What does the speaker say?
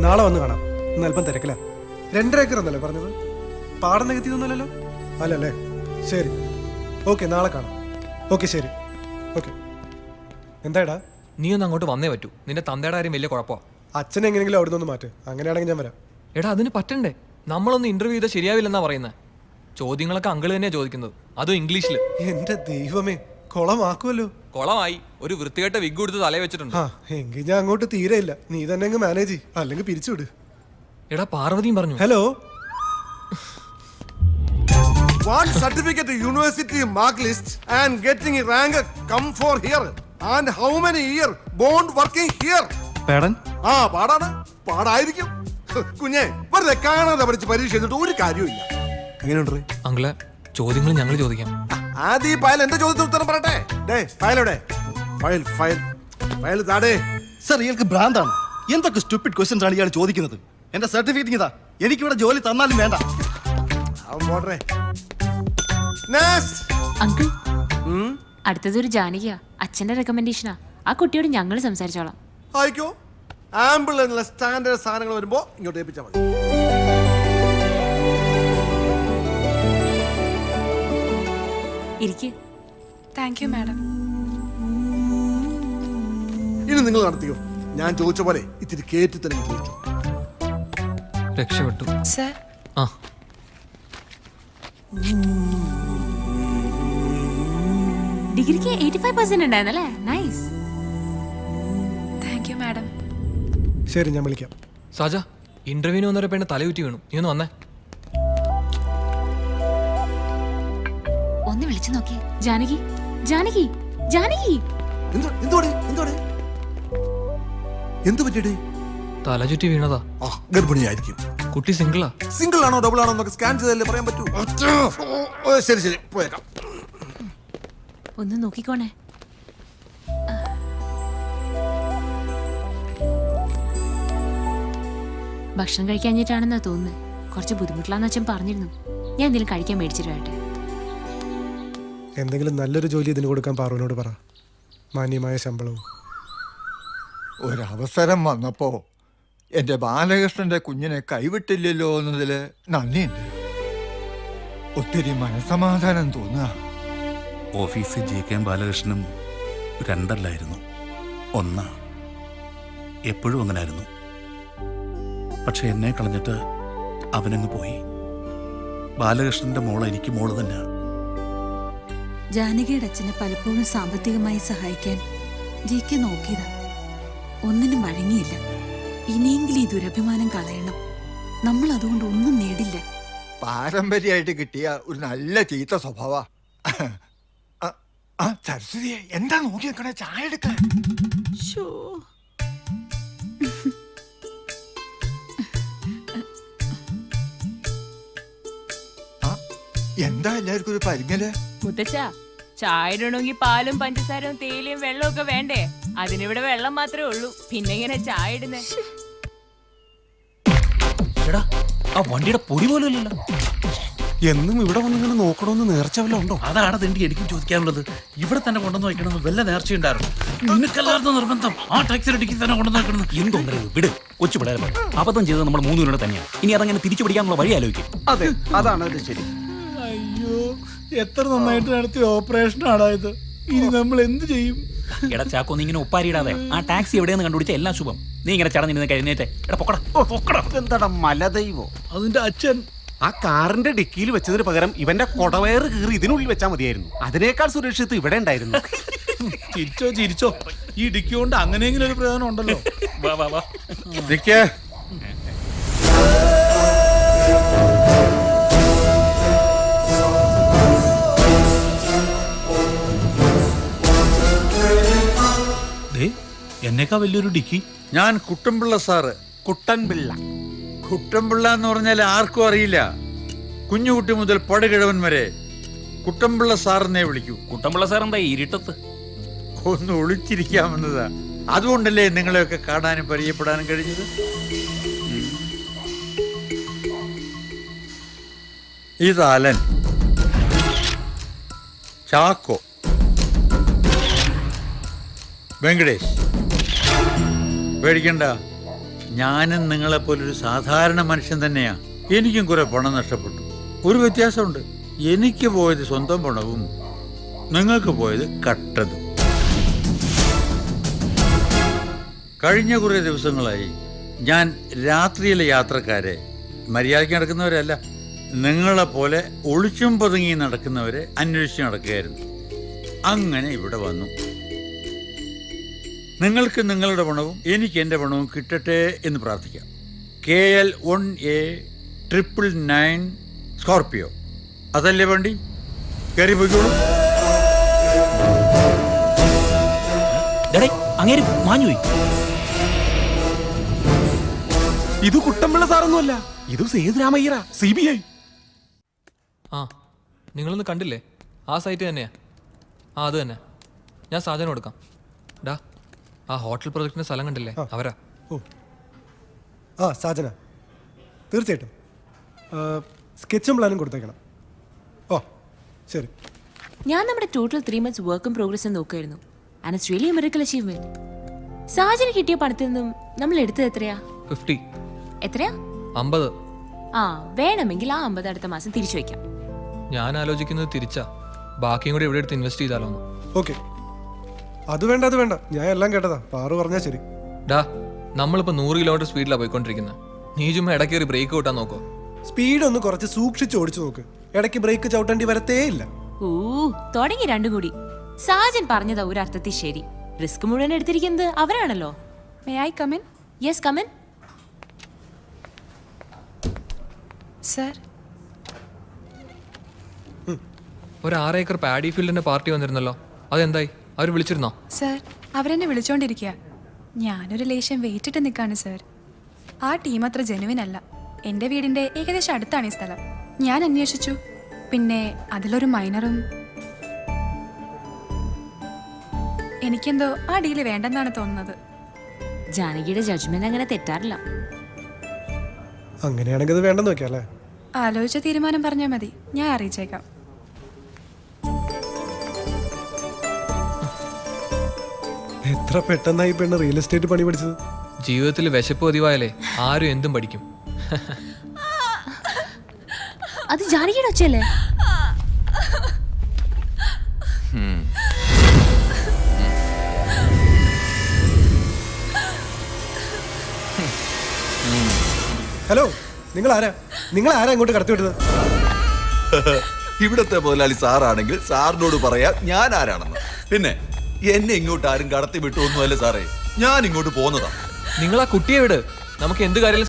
നാളെ വന്ന് കാണാം. ഇന്ന് അല്പം തിരക്കില്ല. 2.5 ഏക്കർ എന്നല്ലേ പറഞ്ഞത്? പാടം നികത്തിയൊന്നുമല്ലല്ലോ? അല്ലല്ലേ? ശരി, ഓക്കെ, നാളെ കാണാം. ഓക്കെ, ശരി, ഓക്കെ. എന്താടാ? നീ ഒന്ന് അങ്ങോട്ട് വന്നേ പറ്റൂ. നിന്റെ തന്തയുടെ കാര്യം വലിയ കുഴപ്പമാണ്. അച്ഛനെ എങ്ങനെയെങ്കിലും അവിടെ നിന്ന് മാറ്റ്. അങ്ങനെയാണെങ്കിൽ ഞാൻ വരാം. എടാ, അതിന് പറ്റണ്ടേ? നമ്മളൊന്ന് ഇന്റർവ്യൂ ചെയ്താൽ ശരിയാവില്ലെന്നാ പറയുന്നത്. ചോദ്യങ്ങളൊക്കെ അങ്കിള് തന്നെയാ ചോദിക്കുന്നത്, അതും ഇംഗ്ലീഷിൽ. എന്റെ ദൈവമേ, കുളമാക്കുമല്ലോ. കുളമായി. ഒരു വൃത്തികെട്ട വിഗ് കൊടുത്ത് തലയിൽ വെച്ചിട്ടുണ്ട്. ആ, എങ്കിൽ ഞാൻ അങ്ങോട്ട് തീരെ ഇല്ല. നീ തന്നെ അങ്ങ് മാനേജ് ചെയ്യ്, അല്ലെങ്കിൽ പിരിച്ചുവിട്. എടാ, പാർവതിയും പറഞ്ഞു. Hello. Want certificate university mark list and getting a rank come for here and how many year bond working here? പേടൻ ആ പാടാണ്, പാടായിരിക്കും. കുഞ്ഞെ വെറുതെ കാണാതെ പഠിച്ച് പരീക്ഷ എഴുതിട്ട് ഒരു കാര്യമില്ല. എങ്ങനെയുണ്ട് അങ്കിളെ, ചോദ്യങ്ങൾ ഞങ്ങൾ ചോദിക്കാം. ആദ്യം ഈ ഫയൽ എന്റെ ചോദ്യത്തിന് ഉത്തരം പറയട്ടെ. ഫയൽ ഫയൽ ഫയൽ ഫയൽ താടേ. സർ, ഇയാൾക്ക് ഭ്രാന്താണ്. എന്തൊക്കെ സ്റ്റുപ്പിഡ് ക്വസ്റ്റ്യൻസ് ആണ് ഇയാൾ ചോദിക്കുന്നത്? എന്റെ സർട്ടിഫിക്കറ്റ് ഇതാ. എനിക്കിവിടെ ജോലി തന്നാലും വേണ്ട. പോട്ടെ. അങ്കിൾ, അടുത്തതൊരു ജാനകിയാ. അച്ഛന്റെ റെക്കമെൻഡേഷനാ. ആ കുട്ടിയോട് ഞങ്ങൾ സംസാരിച്ചോളാം. ആയിക്കോ. ആമ്പിൾ എന്നുള്ള സ്റ്റാൻഡേർഡ് സാധനങ്ങൾ വരുമ്പോ ഇങ്ങോട്ട് ഏൽപ്പിച്ചാൽ മതി. ഇരിക്ക്. Thank you madam. ഇനി നിങ്ങൾ നടത്തിയോ. ഞാൻ ചോദിച്ച പോലെ ഇത്തിരി കേറ്റി തന്നെ ചോദിച്ചു. രക്ഷപ്പെട്ടു. സർ, ആ, ഡിഗ്രിക്ക് 85% ഉണ്ടായിരുന്നല്ലേ? നൈസ്. Thank you madam. ശരി, ഞാൻ വിളിക്കാം. സാജ, ഇന്റർവ്യൂവിന് വന്നൊരു പെണ്ണ് തലയുറ്റി വീണു. നീ ഒന്ന് വന്നേ. ഒന്ന് വിളിച്ചു നോക്കി. ജാനകി, ജാനകി, ജാനകി. എന്ത് പറ്റിയടേ? തല ചുറ്റി വീണതാ. ആ, ഗർഭിണിയായിരിക്കും. കുട്ടി സിംഗിളാ. സിംഗിൾ ആണോ ഡബിൾ ആണോ എന്നൊക്കെ സ്കാൻ ചെയ്തല്ലേ പറയാൻ പറ്റൂ. ശരി ശരി, പോയേക്കാം. ഒന്ന് നോക്കിക്കോണേ. ഭക്ഷണം കഴിക്കാഞ്ഞിട്ടാണെന്നാ തോന്നുന്നത്. കുറച്ച് ബുദ്ധിമുട്ടില്ലാന്ന് അച്ഛൻ പറഞ്ഞിരുന്നു. ഞാൻ എന്തെങ്കിലും കഴിക്കാൻ മേടിച്ചിട്ട്. എന്തെങ്കിലും നല്ലൊരു ജോലി ഇതിന് കൊടുക്കാൻ പാറുവിനോട് പറ. മാന്യമായ ശമ്പളവും. ഒരവസരം വന്നപ്പോ എൻ്റെ ബാലകൃഷ്ണന്റെ കുഞ്ഞിനെ കൈവിട്ടില്ലല്ലോ എന്നതിൽ നന്ദിയുണ്ട്. ഒത്തിരി മനസമാധാനം തോന്നുക. ഓഫീസിൽ JK ബാലകൃഷ്ണനും രണ്ടല്ലായിരുന്നു, ഒന്നാ. എപ്പോഴും അങ്ങനായിരുന്നു. പക്ഷെ എന്നെ കളഞ്ഞിട്ട് അവനങ്ങ് പോയി. ബാലകൃഷ്ണന്റെ മോള് എനിക്ക് മോള് തന്നെ. ജാനകിയുടെ അച്ഛനെ പലപ്പോഴും സാമ്പത്തികമായി സഹായിക്കാൻ JK നോക്കിയതാ. ഒന്നിനും വഴങ്ങിയില്ല. ഇനിയെങ്കിലും ഈ ദുരഭിമാനം കളയണം. നമ്മൾ അതുകൊണ്ട് ഒന്നും നേടില്ല. പാരമ്പര്യമായിട്ട് കിട്ടിയ ഒരു നല്ല ചീത്ത സ്വഭാവ. സരസ്വതിയെ എന്താ നോക്കി നിൽക്കണേ? ചായ എടുക്കാൻ. എന്താ എല്ലാവർക്കും ഒരു പരിങ്ങല്? മുത്തച്ഛ, ചായ ഇടണമെങ്കിൽ പാലും പഞ്ചസാരവും തേയിലയും വെള്ളവും ഒക്കെ വേണ്ടേ? അതിനിവിടെ വെള്ളം മാത്രമേ ഉള്ളൂ. പിന്നെ ഇങ്ങനെ ചായ ഇടുന്നേ? എടാ, ആ വണ്ടിയുടെ പൊടി പോലും ഇല്ലല്ലോ. എന്നും ഇവിടെ വന്നിങ്ങനെ നോക്കണമെന്ന് നേർച്ച വല്ല ഉണ്ടോ? അതാണ് തിണ്ടി എനിക്കും ചോദിക്കാനുള്ളത്. ഇവിടെ തന്നെ കൊണ്ടുവന്ന് വയ്ക്കണമെന്ന് വല്ല നേർച്ചയുണ്ടായിരുന്നു? നിനക്കല്ലായിരുന്നു നിർബന്ധം. ആ ടാക്സി ഡിക്കി തന്നെ കൊണ്ടുവന്ന് വെക്കണം. എന്തൊന്നും വിട്. കൊച്ചു പിള്ളേരെ അബദ്ധം ചെയ്തത് നമ്മൾ 3 പേരുടെ തന്നെയാണ്. ഇനി അതങ്ങനെ തിരിച്ചു പിടിക്കാനുള്ള വഴി ആലോചിക്കും. അതെ, അതാണ് അത്. ശരി. അയ്യോ, എത്ര നന്നായിട്ട് നടത്തിയ ഓപ്പറേഷൻ ആടായത്. ഇനി നമ്മൾ എന്ത് ചെയ്യും? എടാ ചാക്കോ, നീ ഇങ്ങനെ ഒപ്പാരിയിടാതെ. ആ ടാക്സി എവിടെയെന്ന് കണ്ടുപിടിച്ച എല്ലാം ശുഭം. നീ ഇങ്ങനെ ചടഞ്ഞിരുന്ന് കഴിഞ്ഞേറ്റെ. എടാ പൊക്കടാ. എന്താടാ മലദൈവോ? അതിന്റെ അച്ഛൻ ആ കാറിന്റെ ഡിക്കിയിൽ വെച്ചതിന് പകരം ഇവന്റെ കൊടവയറ് കീറി ഇതിനുള്ളിൽ വെച്ചാൽ മതിയായിരുന്നു. അതിനേക്കാൾ സുരക്ഷിത് ഇവിടെ ഉണ്ടായിരുന്നു. ചിരിച്ചോ. ഈ ഡിക്കി കൊണ്ട് അങ്ങനെയെങ്കിലും ഒരു പ്രയോജനം ഉണ്ടല്ലോ. വാ വാ വാ. എന്നേക്കാ വലിയൊരു ഡിക്കി. ഞാൻ കുട്ടൻപിള്ള സാറ്. കുട്ടൻപിള്ള. കുട്ടൻപിള്ള എന്ന് പറഞ്ഞാൽ ആർക്കും അറിയില്ല. കുഞ്ഞുകുട്ടി മുതൽ പടുകിഴവൻ വരെ കുട്ടൻപിള്ള സാറിനെ വിളിക്കൂ. കുട്ടൻപിള്ള സാർ എന്താ ഇരുട്ടത്ത്? ഒന്ന് ഒളിച്ചിരിക്കാമെന്നതാ. അതുകൊണ്ടല്ലേ നിങ്ങളെയൊക്കെ കാണാനും പരിചയപ്പെടാനും കഴിഞ്ഞത്. ഇത് അലൻ, ചാക്കോ, വെങ്കടേഷ്. പേടിക്കണ്ട, ഞാനും നിങ്ങളെപ്പോലൊരു സാധാരണ മനുഷ്യൻ തന്നെയാ. എനിക്കും കുറെ പണം നഷ്ടപ്പെട്ടു. ഒരു വ്യത്യാസമുണ്ട്, എനിക്ക് പോയത് സ്വന്തം പണവും നിങ്ങൾക്ക് പോയത് കട്ടതും. കഴിഞ്ഞ കുറേ ദിവസങ്ങളായി ഞാൻ രാത്രിയിലെ യാത്രക്കാരെ, മര്യാദയ്ക്ക് നടക്കുന്നവരല്ല, നിങ്ങളെപ്പോലെ ഒളിച്ചും പതുങ്ങി നടക്കുന്നവരെ അന്വേഷിച്ച് നടക്കുകയായിരുന്നു. അങ്ങനെ ഇവിടെ വന്നു. നിങ്ങൾക്ക് നിങ്ങളുടെ പണവും എനിക്ക് എൻ്റെ പണവും കിട്ടട്ടെ എന്ന് പ്രാർത്ഥിക്കാം. KL 1A999 സ്കോർപിയോ, അതല്ലേ വണ്ടി? കയറി പോയിക്കോളൂ. അങ്ങേര് മാഞ്ഞുപോയി. ഇത് കുട്ടമ്പിള്ള സാറൊന്നുമല്ല, ഇത് സേതുരാമയ്യറ, CBI. ആ നിങ്ങളൊന്ന് കണ്ടില്ലേ? ആ സൈറ്റ് തന്നെയാ. ആ അത് തന്നെ. ഞാൻ സാധനം കൊടുക്കാം. ഡാ ആ ഹോട്ടൽ പ്രൊജക്ടിന്റെ സ്ഥലം കണ്ടില്ലേ? അവരാ. ഓ ആ സാജന, തീർച്ചയായിട്ടും സ്കെച്ചും പ്ലാനും കൊടുത്തേക്കണം. ഓ ശരി. ഞാൻ നമ്മുടെ ടോട്ടൽ 3 months വർക്കും പ്രോഗ്രസ്സും നോക്കുമായിരുന്നു. And it's really a miracle achievement. സാജന് കിട്ടിയ പണത്തിൽ നിന്നും നമ്മൾ എടുത്തത് എത്രയാ? 50. എത്രയാ? 50. ആ വേണമെങ്കിൽ ആ 50 അടുത്ത മാസം തിരിച്ചു വെക്കാം. ഞാൻ ആലോചിക്കുന്നത് തിരിച്ചാ, ബാക്കിയും കൂടി ഇവിടെ എടുത്ത് ഇൻവെസ്റ്റ് ചെയ്താലോ? ഓക്കെ, അത് വേണ്ട അത് വേണ്ട, ഞാൻ എല്ലാം കേട്ടതാ. പാറു പറഞ്ഞാ ശരി. ഡാ നമ്മളിപ്പോ 100 കിലോമീറ്റർ സ്പീഡിലാണ് പോയിക്കൊണ്ടിരിക്കുന്നത്. നീ ചുമ്മാ ഇടയ്ക്ക് ഒരു ബ്രേക്ക് കൂട്ടാൻ നോക്കോ? സ്പീഡ് ഒന്ന് കുറച്ച് സൂക്ഷിച്ച് ഓടിച്ചു നോക്ക്. ഇടയ്ക്ക് ബ്രേക്ക് ചവിട്ടേണ്ടി വരത്തേ ഇല്ല. തുടങ്ങി രണ്ടും കൂടി. സാജൻ പറഞ്ഞതാ ഒരർത്ഥത്തിൽ ശരി. റിസ്ക് മുഴുവൻ എടുത്തിരിക്കുന്നത് അവരാണല്ലോ. May I come in? Yes come in. Sir, ഒരു 6 ഏക്കർ പാഡി ഫീൽഡിന്റെ പാർട്ടി വന്നിരുന്നല്ലോ, അതെന്തായി? അവർ വിളിച്ചിരുന്നോ? സർ അവരെന്നെ വിളിച്ചോണ്ടിരിക്കുക. ഞാനൊരു ലേശം വെയിറ്റിട്ട് നിൽക്കാണ് സർ. ആ ടീം അത്ര ജെനുവിൻ അല്ല. എൻ്റെ വീടിൻ്റെ ഏകദേശം അടുത്താണ് ഈ സ്ഥലം. ഞാൻ അന്വേഷിച്ചു, പിന്നെ അതിലൊരു മൈനറും. എനിക്കെന്തോ ആ ഡീല് വേണ്ടെന്നാണ് തോന്നുന്നത്. ജാനകിയുടെ ജഡ്ജ്മെന്റ് അങ്ങനെ തെറ്റാറില്ല. അങ്ങനെയാണെങ്കിൽ അത് വേണ്ടെന്ന് വെക്കാം അല്ലേ? ആലോചിച്ച തീരുമാനം പറഞ്ഞാൽ മതി, ഞാൻ അറിയിച്ചേക്കാം. എത്ര പെട്ടെന്നായി പെണ്ണ് റിയൽ എസ്റ്റേറ്റ് പണി പഠിച്ചത്. ജീവിതത്തിൽ വിശപ്പ് പതിവായാലേ ആരും എന്തും പഠിക്കും. അത് ജാനകിയുടെ ഒച്ചയല്ലേ? ഹലോ, നിങ്ങൾ ആരാ ഇങ്ങോട്ട് കടത്തി വിട്ടത്? ഇവിടത്തെ മുതലാളി സാറാണെങ്കിൽ സാറിനോട് പറയാം ഞാൻ ആരാണെന്ന്. പിന്നെ എന്നെ ഇങ്ങോട്ട് ആരും കടത്തി വിട്ടൊന്നുമല്ല സാറേ, ഞാൻ ഇങ്ങോട്ട് പോന്നതാ. നിങ്ങൾ ആ കുട്ടിയെ വിട്, നമുക്ക് എന്ത് കാര്യം